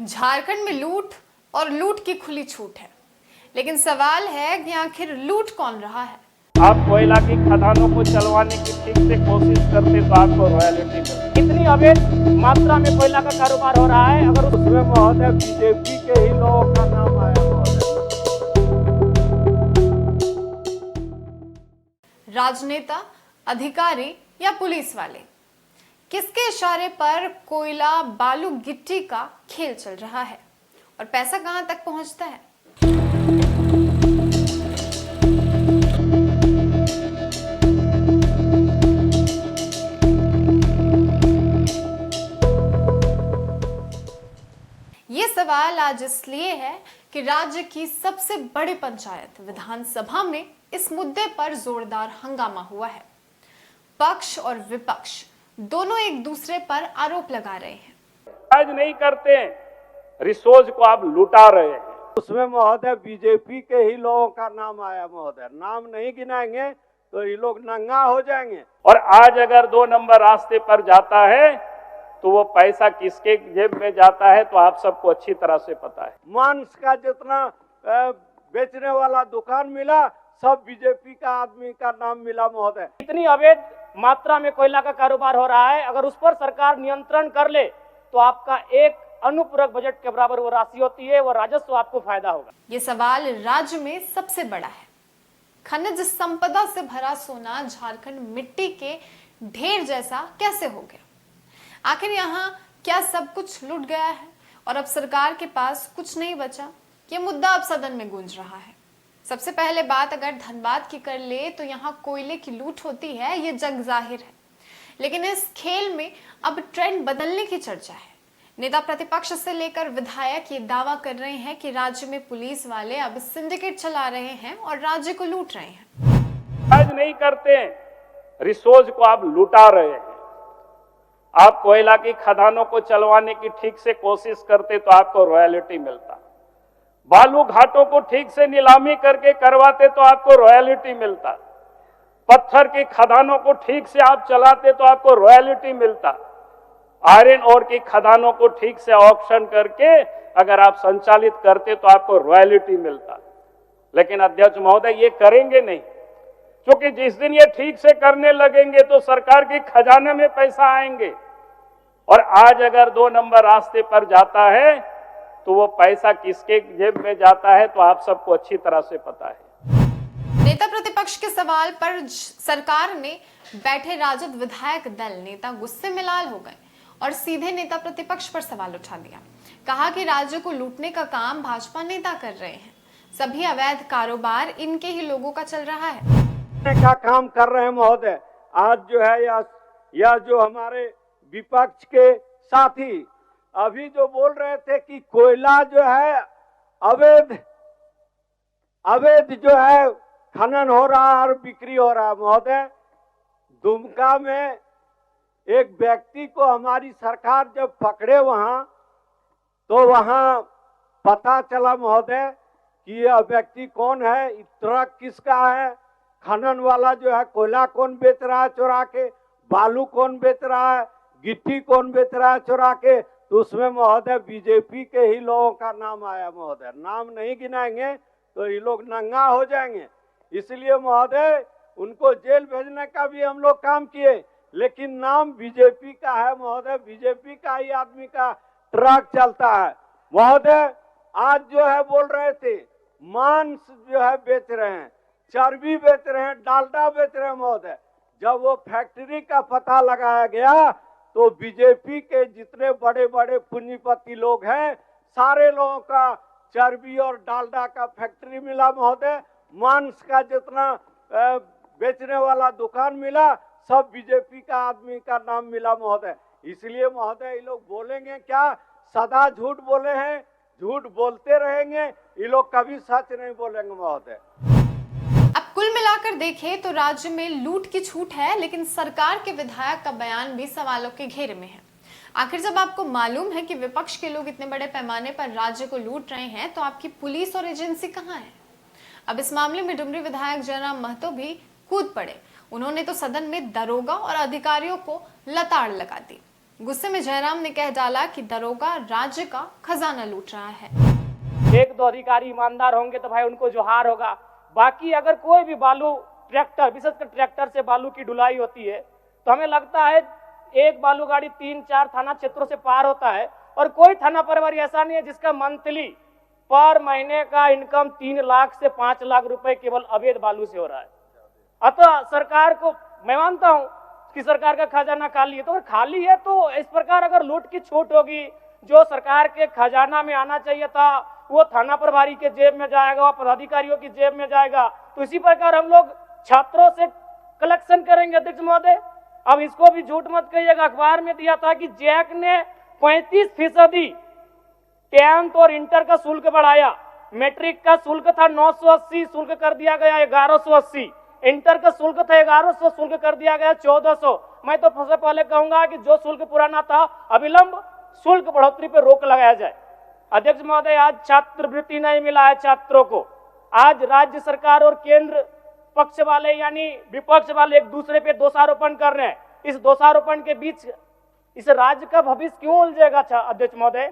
झारखंड में लूट और लूट की खुली छूट है, लेकिन सवाल है कि आखिर लूट कौन रहा है। आप कोयला की खदानों को चलवाने की ठीक से कोशिश करते तो आपको रॉयल्टी मिलती। इतनी अवैध मात्रा में कोयला का कारोबार हो रहा है, अगर उसमें महोदय बीजेपी के ही लोगों का नाम आया महोदय। राजनेता, अधिकारी या पुलिस वाले, किसके इशारे पर कोयला बालू गिट्टी का खेल चल रहा है और पैसा कहां तक पहुंचता है? ये सवाल आज इसलिए है कि राज्य की सबसे बड़ी पंचायत विधानसभा में इस मुद्दे पर जोरदार हंगामा हुआ है। पक्ष और विपक्ष दोनों एक दूसरे पर आरोप लगा रहे हैं। आज नहीं करते, रिसोर्स को आप लुटा रहे हैं। उसमें महोदय बीजेपी के ही लोगों का नाम आया महोदय। नाम नहीं गिनाएंगे तो ये लोग नंगा हो जाएंगे। और आज अगर 2 नंबर रास्ते पर जाता है तो वो पैसा किसके जेब में जाता है तो आप सबको अच्छी तरह से पता है। मांस का जितना बेचने वाला दुकान मिला सब बीजेपी का आदमी का नाम मिला महोदय। इतनी अवैध मात्रा में कोयला का कारोबार हो रहा है, अगर उस पर सरकार नियंत्रण कर ले तो आपका एक अनुपूरक बजट के बराबर वो राशि होती है, वो राजस्व आपको फायदा होगा। ये सवाल राज्य में सबसे बड़ा है। खनिज संपदा से भरा सोना झारखंड मिट्टी के ढेर जैसा कैसे हो गया? आखिर यहाँ क्या सब कुछ लूट गया है और अब सरकार के पास कुछ नहीं बचा? ये मुद्दा अब सदन में गूंज रहा है। सबसे पहले बात अगर धनबाद की कर ले तो यहाँ कोयले की लूट होती है, ये जग जाहिर है। लेकिन इस खेल में अब ट्रेंड बदलने की चर्चा है। नेता प्रतिपक्ष से लेकर विधायक ये दावा कर रहे हैं कि राज्य में पुलिस वाले अब सिंडिकेट चला रहे हैं और राज्य को लूट रहे हैं। आज नहीं करते, रिसोर्स को आप लुटा रहे हैं। आप कोयला की खदानों को चलवाने की ठीक से कोशिश करते तो आपको रॉयल्टी मिलता। बालू घाटों को ठीक से नीलामी करके करवाते तो आपको रॉयल्टी मिलता। पत्थर की खदानों को ठीक से आप चलाते तो आपको रॉयल्टी मिलता। आयरन ओर की खदानों को ठीक से ऑक्शन करके अगर आप संचालित करते तो आपको रॉयल्टी मिलता। लेकिन अध्यक्ष महोदय ये करेंगे नहीं, क्योंकि जिस दिन ये ठीक से करने लगेंगे तो सरकार के खजाने में पैसा आएंगे। और आज अगर 2 नंबर रास्ते पर जाता है तो वो पैसा किसके जेब में जाता है तो आप सबको अच्छी तरह से पता है। नेता प्रतिपक्ष के सवाल पर सरकार ने बैठे राजद विधायक दल नेता गुस्से में लाल हो गए और सीधे नेता प्रतिपक्ष पर सवाल उठा दिया। कहा कि राज्य को लूटने का काम भाजपा नेता कर रहे हैं, सभी अवैध कारोबार इनके ही लोगों का चल रहा है। का काम कर रहे हैं महोदय। आज जो है या जो हमारे विपक्ष के साथी अभी जो बोल रहे थे कि कोयला जो है अवैध जो है खनन हो रहा है और बिक्री हो रहा है महोदय। दुमका में एक व्यक्ति को हमारी सरकार जब पकड़े वहां तो वहां पता चला महोदय कि यह व्यक्ति कौन है, ट्रक किसका है, खनन वाला जो है कोयला कौन बेच रहा है चुरा के, बालू कौन बेच रहा है, गिट्टी कौन बेच रहा है चुरा के। तो उसमें महोदय बीजेपी के ही लोगों का नाम आया महोदय। नाम नहीं गिनाएंगे तो ये लोग नंगा हो जाएंगे। इसलिए महोदय उनको जेल भेजने का भी हम लोग काम किए, लेकिन नाम बीजेपी का है महोदय। बीजेपी का ही आदमी का ट्रक चलता है महोदय। आज जो है बोल रहे थे मांस जो है बेच रहे हैं, चर्बी बेच रहे हैं, डालडा बेच रहे हैं महोदय। जब वो फैक्ट्री का पता लगाया गया तो बीजेपी के जितने बड़े बड़े पूंजीपति लोग हैं सारे लोगों का चर्बी और डालडा का फैक्ट्री मिला महोदय। मांस का जितना बेचने वाला दुकान मिला सब बीजेपी का आदमी का नाम मिला महोदय। इसलिए महोदय ये लोग बोलेंगे क्या? सदा झूठ बोले हैं, झूठ बोलते रहेंगे, ये लोग कभी सच नहीं बोलेंगे महोदय। अब कुल मिलाकर देखें तो राज्य में लूट की छूट है, लेकिन सरकार के विधायक का बयान भी सवालों के घेरे में है। आखिर जब आपको मालूम है कि विपक्ष के लोग इतने बड़े पैमाने पर राज्य को लूट रहे हैं तो आपकी पुलिस और एजेंसी कहां है? अब इस मामले में डुमरी विधायक जयराम महतो भी कूद पड़े। उन्होंने तो सदन में दरोगा और अधिकारियों को लताड़ लगा दी। गुस्से में जयराम ने कह डाला कि दरोगा राज्य का खजाना लूट रहा है। एक दो अधिकारी ईमानदार होंगे तो भाई उनको जोहार होगा। बाकी अगर कोई भी बालू ट्रैक्टर, विशेषकर ट्रैक्टर से बालू की ढुलाई होती है तो हमें लगता है एक बालू गाड़ी 3-4 थाना क्षेत्रों से पार होता है और कोई थाना प्रभारी ऐसा नहीं है जिसका मंथली पर महीने का इनकम 3 लाख से 5 लाख रुपए केवल अवैध बालू से हो रहा है। अतः सरकार को मैं मानता हूं कि सरकार का खजाना खाली है, तो अगर खाली है तो इस प्रकार अगर लूट की छूट होगी, जो सरकार के खजाना में आना चाहिए था वो थाना प्रभारी के जेब में जाएगा, वो पदाधिकारियों की जेब में जाएगा। तो इसी प्रकार हम लोग छात्रों से कलेक्शन करेंगे अध्यक्ष महोदय। अब इसको भी झूठ मत कहिएगा, अखबार में दिया था कि जैक ने 35% 10th और इंटर का शुल्क बढ़ाया। मैट्रिक का शुल्क था 980, शुल्क कर दिया गया 1180। इंटर का शुल्क था 1100, शुल्क कर दिया गया 1400। मैं तो सबसे पहले कहूंगा कि जो शुल्क पुराना था अविलंब शुल्क बढ़ोतरी पर रोक लगाया जाए। अध्यक्ष महोदय, आज छात्रवृत्ति नहीं मिला है छात्रों को। आज राज्य सरकार और केंद्र पक्ष वाले यानी विपक्ष वाले एक दूसरे पे दोषारोपण कर रहे हैं। इस दोषारोपण के बीच इस राज्य का भविष्य क्यों उलझेगा अध्यक्ष महोदय?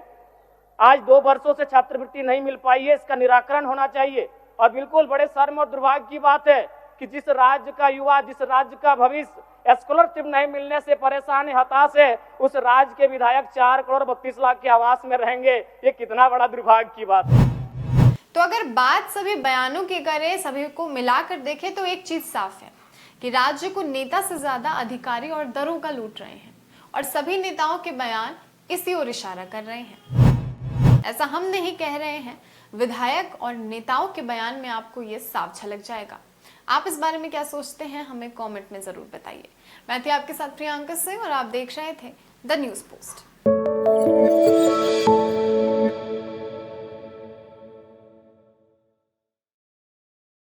आज 2 वर्षों से छात्रवृत्ति नहीं मिल पाई है, इसका निराकरण होना चाहिए। और बिल्कुल बड़े शर्म और दुर्भाग्य की बात है कि जिस राज्य का युवा, जिस राज्य का भविष्य स्कॉलरशिप नहीं मिलने से परेशान है, हताश है, उस राज्य के विधायक 4 करोड़ 32 लाख के आवास में रहेंगे। ये कितना बड़ा दुर्भाग्य की बात है। तो अगर बात सभी बयानों की करें, सभी को मिलाकर देखें तो एक चीज साफ है कि राज्य को नेता से ज्यादा अधिकारी और दरोगा लूट रहे हैं और सभी नेताओं के बयान इसी ओर इशारा कर रहे हैं। ऐसा हम नहीं कह रहे हैं, विधायक और नेताओं के बयान में आपको ये साफ झलक जाएगा। आप इस बारे में क्या सोचते हैं, हमें कमेंट में जरूर बताइए। मैं थी आपके साथ प्रियंका सिंह और आप देख रहे थे द न्यूज़ पोस्ट।